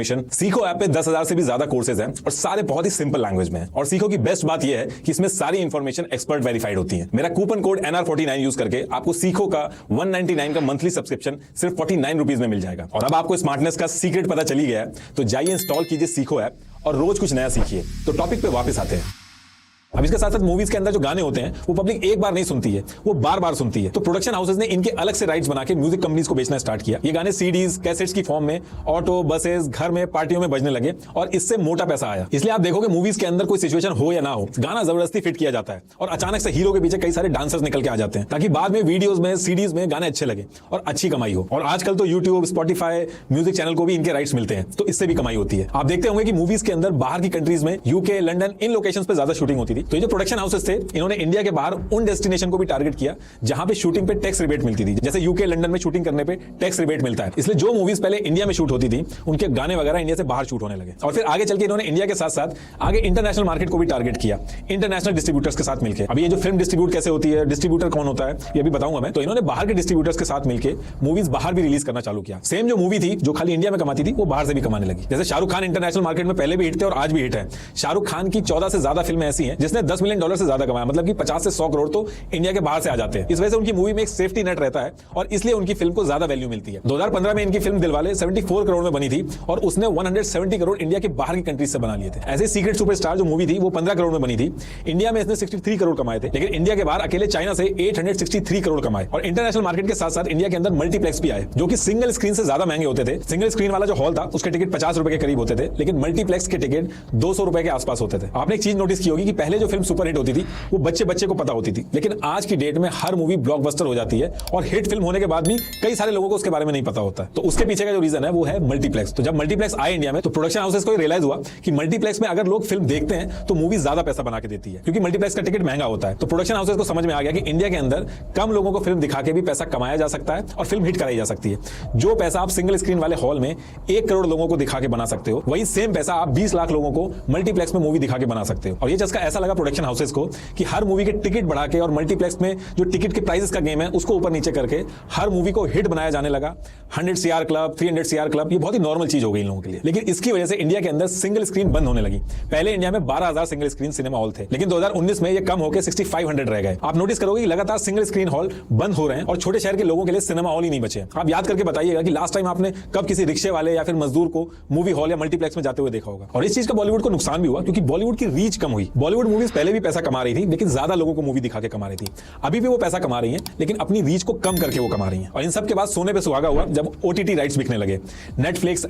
सीखो ऐप पे 10,000 से भी ज्यादा कोर्सेज हैं और सारे बहुत ही सिंपल लैंग्वेज में हैं। और सीखो की बेस्ट बात यह है कि इसमें सारी इंफॉर्मेशन एक्सपर्ट वेरीफाइड होती है। मेरा कूपन कोड NR49 यूज करके आपको सीखो का 199 का मंथली सब्सक्रिप्शन सिर्फ 49 रुपीज में मिल जाएगा। और अब आपको स्मार्टनेस का सीक्रेट पता चली गया है, तो जाइए इंस्टॉल कीजिए सीखो ऐप और रोज कुछ नया सीखिए। तो टॉपिक पे वापस आते हैं। अब इसके साथ साथ मूवीज के अंदर जो गाने होते हैं वो पब्लिक एक बार नहीं सुनती है, वो बार बार सुनती है। तो प्रोडक्शन हाउसेज ने इनके अलग से राइट्स बना के म्यूजिक कंपनीज को बेचना स्टार्ट किया। ये गाने सीडीज कैसेट्स की फॉर्म में ऑटो बसेस घर में पार्टियों में बजने लगे और इससे मोटा पैसा आया। इसलिए आप देखोगे मूवीज के अंदर कोई सिचुएशन हो या ना हो, गाना जबरदस्ती फिट किया जाता है और अचानक से हीरो के पीछे कई सारे डांसर्स निकल के आ जाते हैं ताकि बाद में वीडियोज में सीडीज में गाने अच्छे लगे और अच्छी कमाई हो। और आजकल तो यूट्यूब स्पॉटिफाई म्यूजिक चैनल को भी इनके राइट्स मिलते हैं, तो इससे भी कमाई होती है। आप देखते होंगे कि मूवीज के अंदर बाहर की कंट्रीज में यूके लंदन इन लोकेशंस पे ज्यादा शूटिंग होती थी। तो ये जो प्रोडक्शन हाउसेस थे इन्होंने इंडिया के बाहर उन डेस्टिनेशन को भी टारगेट किया जहां पे शूटिंग पे टैक्स रिबेट मिलती थी। जैसे यूके लंदन में शूटिंग करने पे टैक्स रिबेट मिलता है, इसलिए जो मूवीज पहले इंडिया में शूट होती थी उनके गाने वगैरह इंडिया से बाहर शूट होने लगे। और फिर आगे चल के इन्होंने इंडिया के साथ साथ आगे इंटरनेशनल मार्केट को भी टारगेट किया, इंटरनेशनल डिस्ट्रीब्यूटर्स के साथ मिलकर। अभी ये जो फिल्म डिस्ट्रीब्यूट कैसे होती है, डिस्ट्रीब्यूटर कौन होता है, ये भी बताऊंगा मैं। तो इन्होंने बाहर के डिस्ट्रीब्यूटर्स के साथ मिलकर मूवीज बाहर भी रिलीज करना चालू किया। सेम जो मूवी थी जो खाली इंडिया में कमाती थी वो बाहर से भी कमाने लगी। जैसे शाहरुख खान इंटरनेशनल मार्केट में पहले भी हिट थे और आज भी हिट है। शाहरुख खान की 14 से ज्यादा फिल्में ऐसी हैं जिसने $10 मिलियन से ज्यादा कमाया, मतलब कि 50 से 100 करोड़ तो इंडिया के बाहर से आ जाते हैं। इस वजह से उनकी मूवी में एक सेफ्टी नेट रहता है और इसलिए उनकी फिल्म को ज्यादा वैल्यू मिलती है। 2015 में इनकी फिल्म दिलवाले 74 करोड़ में बनी थी और उसने 170 करोड़ इंडिया के बाहर की कंट्रीज से बना लिए थे। ऐसे सीक्रेट सुपरस्टार जो मूवी थी वो 15 करोड़ में बनी थी। इंडिया में इसने 63 करोड़ कमाए थे, लेकिन इंडिया के बाहर अकेले चाइना से 863 करोड़ कमाए। और इंटरनेशनल मार्केट के साथ साथ इंडिया के अंदर मल्टीप्लेक्स भी आए जो कि सिंगल स्क्रीन से ज्यादा महंगे होते थे। सिंगल स्क्रीन वाला जो हॉल था उसके टिकट 50 रुपए के करीब होते थे, लेकिन मल्टीप्लेक्स के टिकट 200 रुपए के आसपास होते थे। आपने एक चीज नोटिस की होगी कि पहले जो फिल्म सुपर हिट होती थी वो बच्चे बच्चे को पता होती थी, लेकिन आज की डेट में हर मूवी ब्लॉकबस्टर हो जाती है और हिट फिल्म होने के बाद भी कई सारे लोगों को उसके बारे में नहीं पता होता है। तो उसके पीछे का जो रीजन है वो है मल्टीप्लेक्स। तो जब मल्टीप्लेक्स आए इंडिया में तो प्रोडक्शन हाउसेस को रियलाइज हुआ कि मल्टीप्लेक्स में अगर लोग फिल्म देखते हैं तो मूवी ज्यादा पैसा बना के देती है, क्योंकि मल्टीप्लेक्स का टिकट महंगा होता है। तो प्रोडक्शन हाउसेस को समझ में आ गया कि इंडिया के अंदर कम लोगों को फिल्म दिखा के भी पैसा कमाया जा सकता है और फिल्म हिट कराई जा सकती है। जो पैसा आप सिंगल स्क्रीन वाले हॉल में 1 करोड़ लोगों को दिखा के बना सकते हो, वही सेम पैसा आप 20 लाख लोगों को मल्टीप्लेक्स में मूवी दिखा के बना सकते हो। और ये चस्का ऐसा लगा प्रोडक्शन हाउसेस को कि हर मूवी के टिकट बढ़ा के और मल्टीप्लेक्स में जो टिकट के प्राइसेस का गेम है उसको ऊपर नीचे करके हर मूवी को हिट बनाया जाने लगा। 100 CR क्लब, 300 CR क्लब, ये बहुत ही नॉर्मल चीज हो गई इन लोगों के लिए। लेकिन इसकी वजह से इंडिया के अंदर सिंगल स्क्रीन बंद होने लगी। पहले इंडिया में 12,000 सिंगल स्क्रीन सिनेमा हॉल थे, लेकिन 2019 में ये कम होकर 6500 रह गए। आप नोटिस करोगे कि लगातार सिंगल स्क्रीन हॉल बंद हो रहे हैं और छोटे शहर के लोगों के लिए सिनेमा हॉल ही नहीं बचे। आप याद करके बताइएगा कि लास्ट टाइम आपने कब किसी रिक्शे वाले या फिर मजदूर को मूवी हॉल या मल्टीप्लेक्स में जाते हुए देखा होगा। और इस चीज का बॉलीवुड को नुकसान भी हुआ, क्योंकि बॉलीवुड की रीच कम हुई। बॉलीवुड मूवीज पहले भी पैसा कमा रही थी, लेकिन ज्यादा लोगों को मूवी दिखा के कमा रही थी। अभी भी वो पैसा कमा रही है, लेकिन अपनी रीच को कम करके वो कमा रही है। और इन सब के बाद सोने पे सुहागा हुआ जब OTT राइट्स बिकने लगे। नेटफ्लिक्स